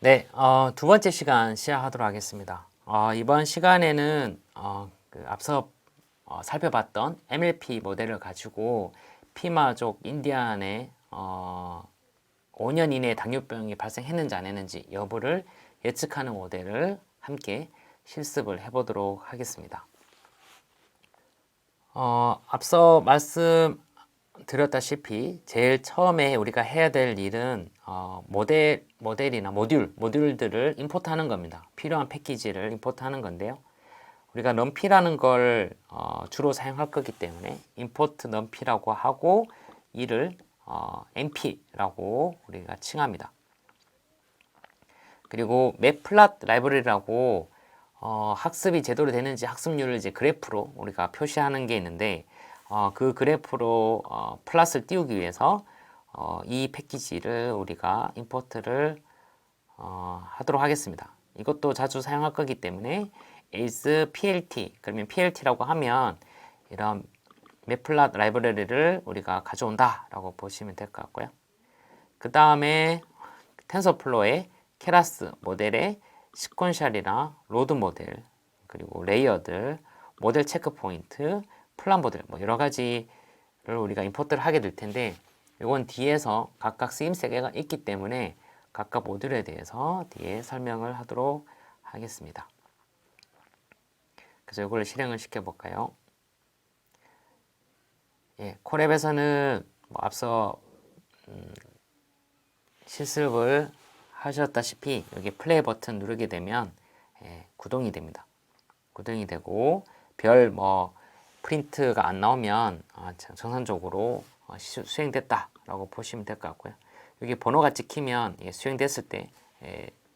네, 두 번째 시간 시작하도록 하겠습니다. 이번 시간에는 앞서 살펴봤던 MLP 모델을 가지고 피마족 인디안에 5년 이내에 당뇨병이 발생했는지 안 했는지 여부를 예측하는 모델을 함께 실습을 해보도록 하겠습니다. 앞서 말씀드렸다시피 제일 처음에 우리가 해야 될 일은 모델이나 모듈들을 임포트하는 겁니다. 필요한 패키지를 임포트하는 건데요. 우리가 numP라는 걸 주로 사용할 거기 때문에 import nump라고 하고 이를 np라고 우리가 칭합니다. 그리고 matplotlib 라이브러리라고 학습이 제대로 되는지 학습률을 이제 그래프로 우리가 표시하는 게 있는데 그 그래프로 플롯을 띄우기 위해서 이 패키지를 우리가 임포트를 하도록 하겠습니다. 이것도 자주 사용할 거기 때문에 is plt 그러면 plt라고 하면 이런 matplotlib 라이브러리를 우리가 가져온다 라고 보시면 될 것 같고요. 그 다음에 텐서플로우의 케라스 모델의 시퀀셜이나 로드 모델 그리고 레이어들 모델 체크 포인트 플란 모델 뭐 여러 가지를 우리가 임포트를 하게 될 텐데 이건 뒤에서 각각 쓰임새가 있기 때문에 각각 모듈에 대해서 뒤에 설명을 하도록 하겠습니다. 그래서 이걸 실행을 시켜 볼까요? 예, 콜앱에서는 뭐 앞서 실습을 하셨다시피 여기 플레이 버튼 누르게 되면 구동이 됩니다. 구동이 되고 별 프린트가 안 나오면 정상적으로 수행됐다 라고 보시면 될 것 같고요. 여기 번호가 찍히면 수행됐을 때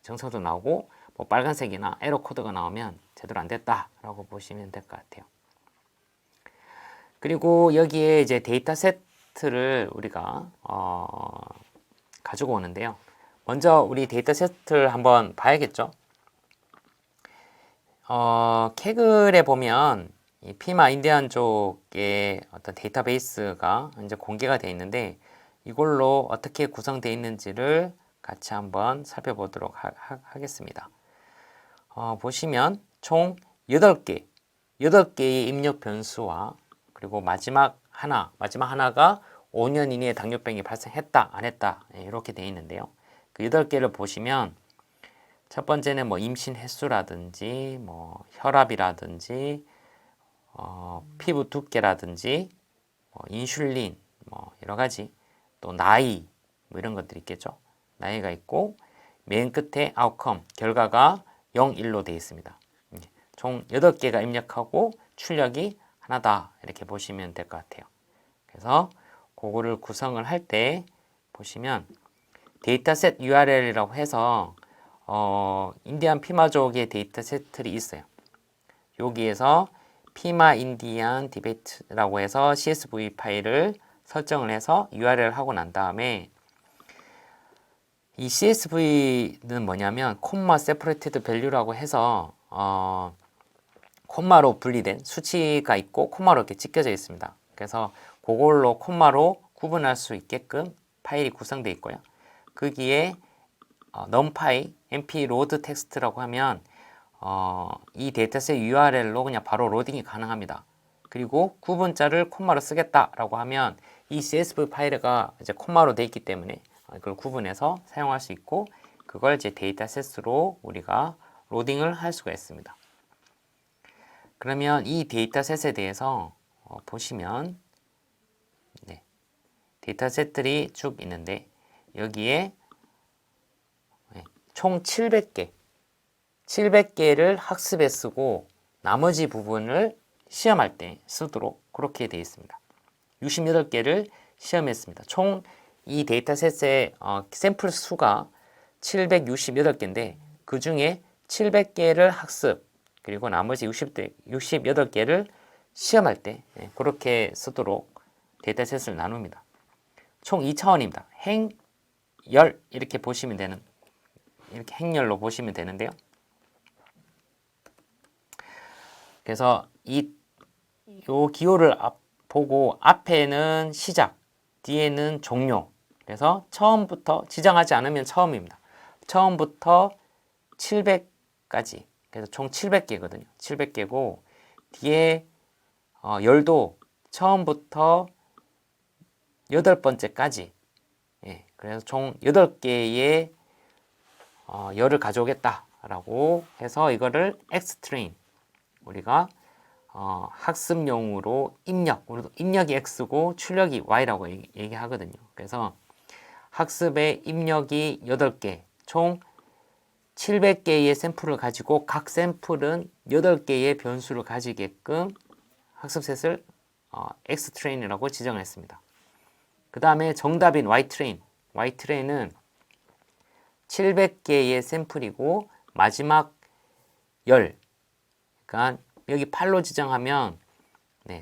정상적으로 나오고 뭐 빨간색이나 에러 코드가 나오면 제대로 안 됐다 라고 보시면 될 것 같아요. 그리고 여기에 이제 데이터 세트를 우리가 가지고 오는데요. 먼저 우리 데이터 세트를 한번 봐야겠죠. 케글에 보면 이 피마 인디안 쪽의 어떤 데이터베이스가 이제 공개가 되어 있는데 이걸로 어떻게 구성되어 있는지를 같이 한번 살펴보도록 하겠습니다. 보시면 총 8개의 입력 변수와 그리고 마지막 하나가 5년 이내에 당뇨병이 발생했다 안 했다 이렇게 되어 있는데요. 그 8개를 보시면 첫 번째는 뭐 임신 횟수라든지 뭐 혈압이라든지 피부 두께라든지 인슐린 뭐 여러 가지 또 나이 뭐 이런 것들이 있겠죠. 나이가 있고 맨 끝에 아웃컴 결과가 0, 1로 되어 있습니다. 총 8개가 입력하고 출력이 하나다 이렇게 보시면 될 것 같아요. 그래서 그거를 구성을 할 때 보시면 데이터셋 URL이라고 해서 인디안 피마족의 데이터셋들이 있어요. 여기에서 피마 인디안 디베이트라고 해서 CSV 파일을 설정을 해서 URL 하고 난 다음에 이 CSV는 뭐냐면 콤마 세퍼레이티드 밸류라고 해서 콤마로 분리된 수치가 있고 콤마로 이렇게 찍혀져 있습니다. 그래서 그걸로 콤마로 구분할 수 있게끔 파일이 구성되어 있고요. 거기에 numpy np load text라고 하면 이 데이터셋 URL로 그냥 바로 로딩이 가능합니다. 그리고 구분자를 콤마로 쓰겠다라고 하면 이 CSV 파일가 이제 콤마로 되어 있기 때문에 이걸 구분해서 사용할 수 있고 그걸 이제 데이터셋으로 우리가 로딩을 할 수가 있습니다. 그러면 이 데이터셋에 대해서 보시면 데이터셋들이 쭉 있는데 여기에 총 700개를 학습에 쓰고 나머지 부분을 시험할 때 쓰도록 그렇게 되어 있습니다. 68개를 시험했습니다. 총 이 데이터셋의 샘플 수가 768개인데 그 중에 700개를 학습 그리고 나머지 68개를 시험할 때 그렇게 쓰도록 데이터셋을 나눕니다. 총 2차원입니다. 행, 열 이렇게 보시면 되는 이렇게 행렬로 보시면 되는데요. 그래서 요 기호를 보고 앞에는 시작, 뒤에는 종료. 그래서 처음부터 지정하지 않으면 처음입니다. 처음부터 700까지. 그래서 총 700개거든요. 700개고 뒤에 열도 처음부터 8번째까지. 예, 그래서 총 8개의 열을 가져오겠다라고 해서 이거를 extrain, 우리가 학습용으로 우리도 입력이 x고 출력이 y라고 얘기하거든요. 그래서 학습의 입력이 8개, 총 700개의 샘플을 가지고 각 샘플은 8개의 변수를 가지게끔 학습셋을 xtrain이라고 지정을 했습니다. 그 다음에 정답인 ytrain은 700개의 샘플이고 마지막 열, 그러니까 여기 8로 지정하면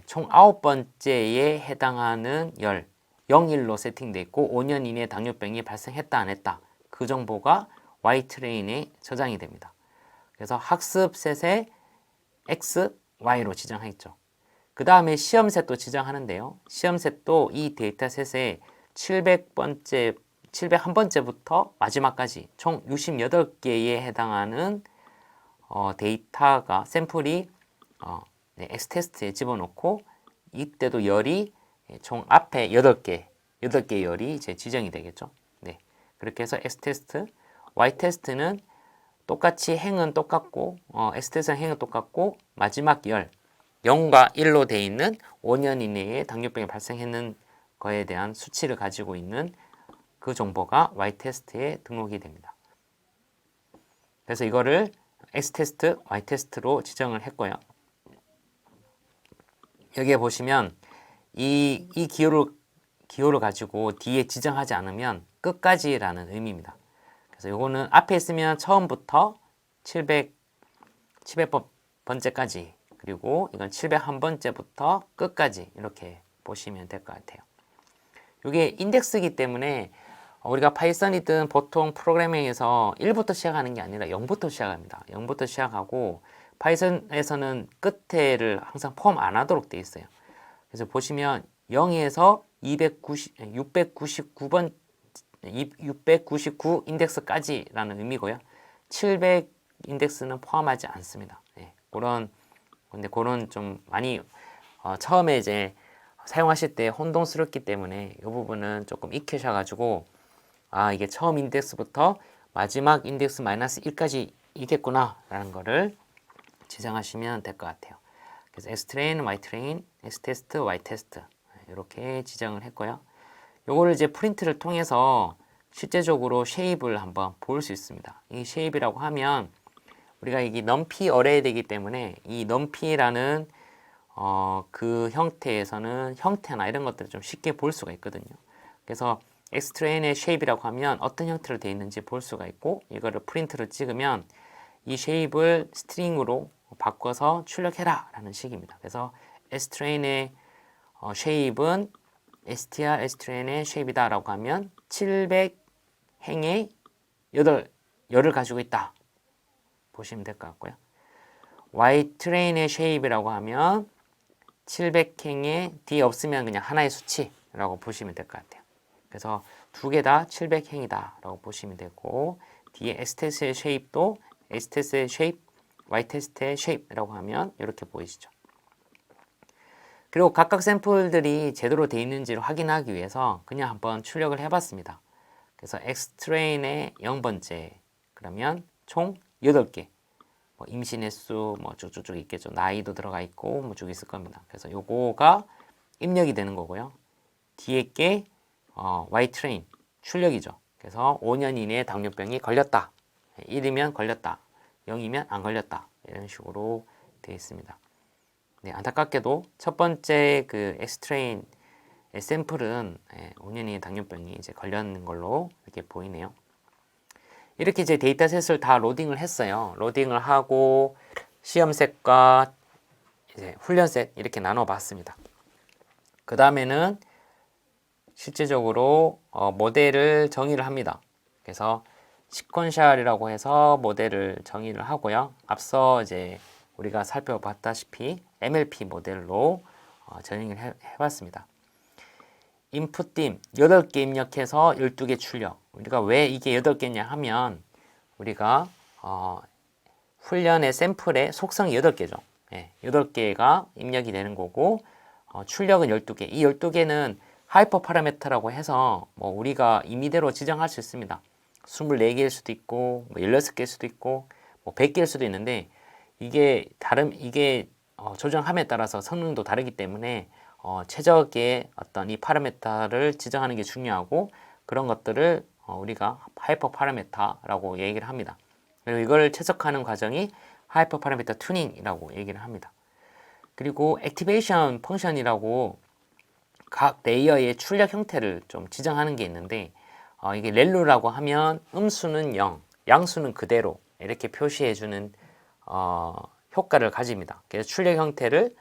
총 9번째에 해당하는 열, 0, 1로 세팅되어 있고 5년 이내에 당뇨병이 발생했다 안 했다, 그 정보가 ytrain에 저장이 됩니다. 그래서 학습셋에 x, y로 지정했죠. 그 다음에 시험셋도 지정하는데요. 시험셋도 이 데이터셋에 701번째부터 마지막까지 총 68개에 해당하는 데이터가, 샘플이 X테스트에 집어넣고, 이때도 열이 총 앞에 8개의 열이 이제 지정이 되겠죠. 네. 그렇게 해서 X테스트, Y테스트는 똑같이 행은 똑같고, X테스트는 행은 똑같고, 마지막 열, 0과 1로 되어 있는 5년 이내에 당뇨병이 발생했는 거에 대한 수치를 가지고 있는 그 정보가 Y테스트에 등록이 됩니다. 그래서 이거를 X테스트, Y테스트로 지정을 했고요. 여기에 보시면 이 기호를 가지고 뒤에 지정하지 않으면 끝까지라는 의미입니다. 그래서 이거는 앞에 있으면 처음부터 700번째까지, 그리고 이건 701번째부터 끝까지 이렇게 보시면 될 것 같아요. 이게 인덱스이기 때문에 우리가 파이썬이든 보통 프로그래밍에서 1부터 시작하는 게 아니라 0부터 시작합니다. 0부터 시작하고 파이썬에서는 끝에를 항상 포함 안 하도록 되어 있어요. 그래서 보시면 0에서 699 인덱스까지라는 의미고요. 700 인덱스는 포함하지 않습니다. 네, 근데 그런 좀 많이 처음에 이제 사용하실 때 혼동스럽기 때문에 이 부분은 조금 익히셔가지고, 이게 처음 인덱스부터 마지막 인덱스 마이너스 1까지 이겠구나 라는 거를 지정하시면 될 것 같아요. 그래서 Xtrain, Ytrain, Xtest, Ytest 이렇게 지정을 했고요. 요거를 이제 프린트를 통해서 실제적으로 쉐입을 한번 볼 수 있습니다. 이 쉐입이라고 하면 우리가 이게 numpy 어레이되기 때문에 이 numpy라는 그 형태에서는 형태나 이런 것들을 좀 쉽게 볼 수가 있거든요. 그래서 Xtrain의 쉐입이라고 하면 어떤 형태로 되어 있는지 볼 수가 있고, 이거를 프린트를 찍으면 이 쉐입을 스트링으로 바꿔서 출력해라 라는 식입니다. 그래서 Xtrain의 쉐입은 str Xtrain의 쉐입이다 라고 하면 700행의 8열을 가지고 있다 보시면 될 것 같고요. Ytrain의 쉐입이라고 하면 700행에 D 없으면 그냥 하나의 수치라고 보시면 될 것 같아요. 그래서 두 개 다 700행이다 라고 보시면 되고, 뒤에 Xtest의 쉐입도 Xtest의 쉐입, Ytest의 쉐입이라고 하면 이렇게 보이시죠. 그리고 각각 샘플들이 제대로 되어 있는지를 확인하기 위해서 그냥 한번 출력을 해봤습니다. 그래서 Xtrain의 0번째, 그러면 총 8개. 임신 횟수 쭉쭉쭉 있겠죠. 나이도 들어가 있고 쭉 있을 겁니다. 그래서 요거가 입력이 되는 거고요. 뒤에 게 Ytrain 출력이죠. 그래서 5년 이내에 당뇨병이 걸렸다. 1이면 걸렸다. 0이면 안 걸렸다. 이런 식으로 되어 있습니다. 네, 안타깝게도 첫 번째 그 Xtrain 샘플은 5년 이내 당뇨병이 이제 걸렸는 걸로 이렇게 보이네요. 이렇게 이제 데이터셋을 다 로딩을 했어요. 로딩을 하고 시험셋과 이제 훈련셋 이렇게 나눠 봤습니다. 그 다음에는 실제적으로 모델을 정의를 합니다. 그래서 시퀀셜이라고 해서 모델을 정의를 하고요. 앞서 이제 우리가 살펴봤다시피 MLP 모델로 정의를 해봤습니다. 인풋 빔 8개 입력해서 12개 출력. 우리가 왜 이게 8개냐 하면 우리가 훈련의 샘플의 속성이 8개죠. 예, 8개가 입력이 되는 거고 출력은 12개. 이 12개는 하이퍼 파라미터라고 해서 뭐 우리가 임의대로 지정할 수 있습니다. 24개일 수도 있고 뭐 16개일 수도 있고 뭐 100개일 수도 있는데 이게 조정함에 따라서 성능도 다르기 때문에 최적의 어떤 이 파라미터를 지정하는 게 중요하고 그런 것들을 우리가 하이퍼 파라미터라고 얘기를 합니다. 그리고 이걸 최적화하는 과정이 하이퍼 파라미터 튜닝이라고 얘기를 합니다. 그리고 액티베이션 펑션이라고 각 레이어의 출력 형태를 좀 지정하는 게 있는데 이게 렐루라고 하면 음수는 0, 양수는 그대로 이렇게 표시해주는 효과를 가집니다. 그래서 출력 형태를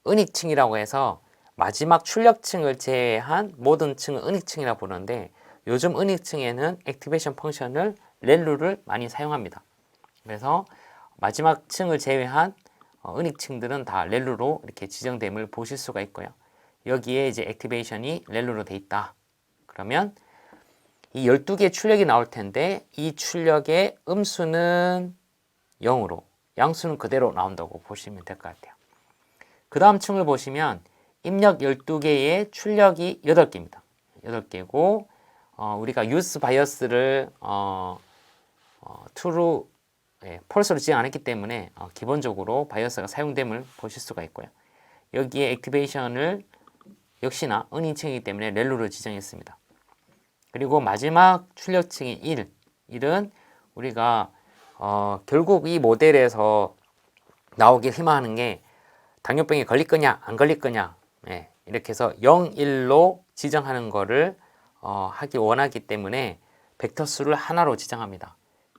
은익층이라고 해서 마지막 출력층을 제외한 모든 층은 은익층이라고 부르는데 요즘 은익층에는 액티베이션 펑션을 렐루를 많이 사용합니다. 그래서 마지막 층을 제외한 은익층들은 다 렐루로 이렇게 지정됨을 보실 수가 있고요. 여기에 이제 액티베이션이 렐루로 돼 있다. 그러면 이 12개의 출력이 나올 텐데 이 출력의 음수는 0으로 양수는 그대로 나온다고 보시면 될 것 같아요. 그 다음 층을 보시면 입력 12개의 출력이 8개입니다. 8개고 우리가 유스 바이어스를 true, 펄스로 지정 안 했기 때문에 기본적으로 바이어스가 사용됨을 보실 수가 있고요. 여기에 액티베이션을 역시나 은인층이기 때문에 렐루로 지정했습니다. 그리고 마지막 출력층인 1은 우리가 결국 이 모델에서 나오길 희망하는 게 당뇨병에 걸릴 거냐 안 걸릴 거냐 이렇게 해서 0, 1로 지정하는 거를 하기 원하기 때문에 벡터 수를 하나로 지정합니다.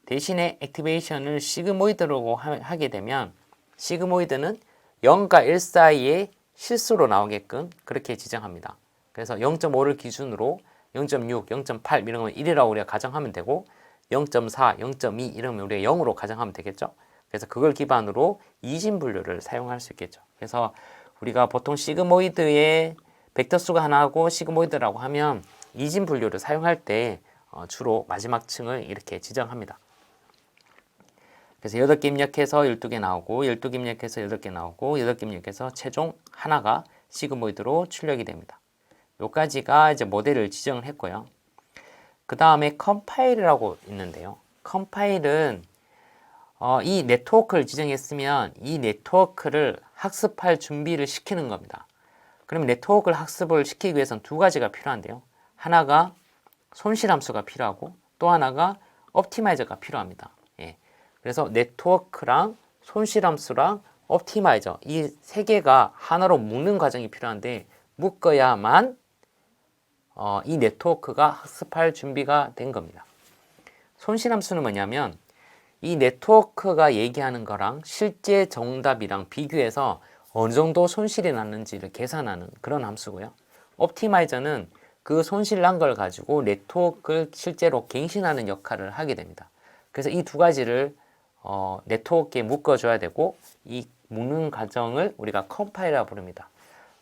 대신에 액티베이션을 시그모이드라고 하게 되면 시그모이드는 0과 1 사이에 실수로 나오게끔 그렇게 지정합니다. 그래서 0.5를 기준으로 0.6, 0.8 이런 건 1이라고 우리가 가정하면 되고 0.4, 0.2 이러면 우리가 0으로 가정하면 되겠죠. 그래서 그걸 기반으로 이진 분류를 사용할 수 있겠죠. 그래서 우리가 보통 시그모이드의 벡터 수가 하나고 시그모이드라고 하면 이진 분류를 사용할 때 주로 마지막 층을 이렇게 지정합니다. 그래서 8개 입력해서 12개 나오고 12개 입력해서 8개 나오고 8개 입력해서 최종 하나가 시그모이드로 출력이 됩니다. 요까지가 이제 모델을 지정을 했고요. 그 다음에 컴파일이라고 있는데요. 컴파일은 이 네트워크를 지정했으면 이 네트워크를 학습할 준비를 시키는 겁니다. 그럼 네트워크를 학습을 시키기 위해서는 두 가지가 필요한데요. 하나가 손실함수가 필요하고 또 하나가 옵티마이저가 필요합니다. 그래서 네트워크랑 손실함수랑 옵티마이저 이 세 개가 하나로 묶는 과정이 필요한데 묶어야만 이 네트워크가 학습할 준비가 된 겁니다. 손실함수는 뭐냐면 이 네트워크가 얘기하는 거랑 실제 정답이랑 비교해서 어느 정도 손실이 났는지를 계산하는 그런 함수고요. 옵티마이저는 그 손실 난 걸 가지고 네트워크를 실제로 갱신하는 역할을 하게 됩니다. 그래서 이 두 가지를 네트워크에 묶어줘야 되고 이 묶는 과정을 우리가 컴파일이라고 부릅니다.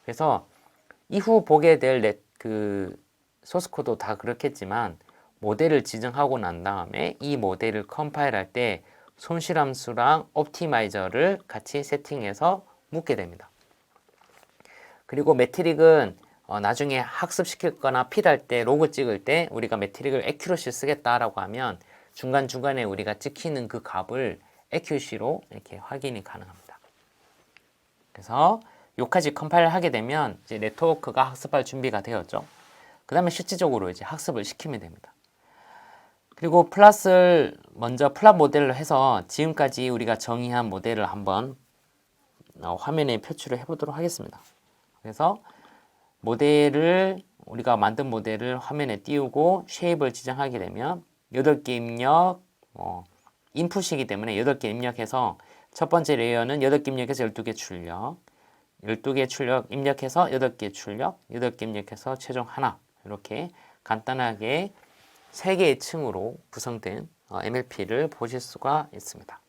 그래서 이후 보게 될 소스코드도 다 그렇겠지만 모델을 지정하고 난 다음에 이 모델을 컴파일할 때 손실함수랑 옵티마이저를 같이 세팅해서 묶게 됩니다. 그리고 매트릭은 나중에 학습시킬 거나 필할 때 로그 찍을 때 우리가 매트릭을 애큐러시 쓰겠다라고 하면 중간중간에 우리가 찍히는 그 값을 애큐러시로 이렇게 확인이 가능합니다. 그래서 여기까지 컴파일을 하게 되면 이제 네트워크가 학습할 준비가 되었죠. 그 다음에 실질적으로 이제 학습을 시키면 됩니다. 그리고 플랫을 먼저 플랫 모델로 해서 지금까지 우리가 정의한 모델을 한번 화면에 표출을 해보도록 하겠습니다. 그래서 우리가 만든 모델을 화면에 띄우고 쉐입을 지정하게 되면 8개 입력, 인풋이기 때문에 8개 입력해서 첫 번째 레이어는 8개 입력해서 12개 출력, 12개 출력 입력해서 8개 출력, 8개 입력해서 최종 하나 이렇게 간단하게 3개의 층으로 구성된 MLP를 보실 수가 있습니다.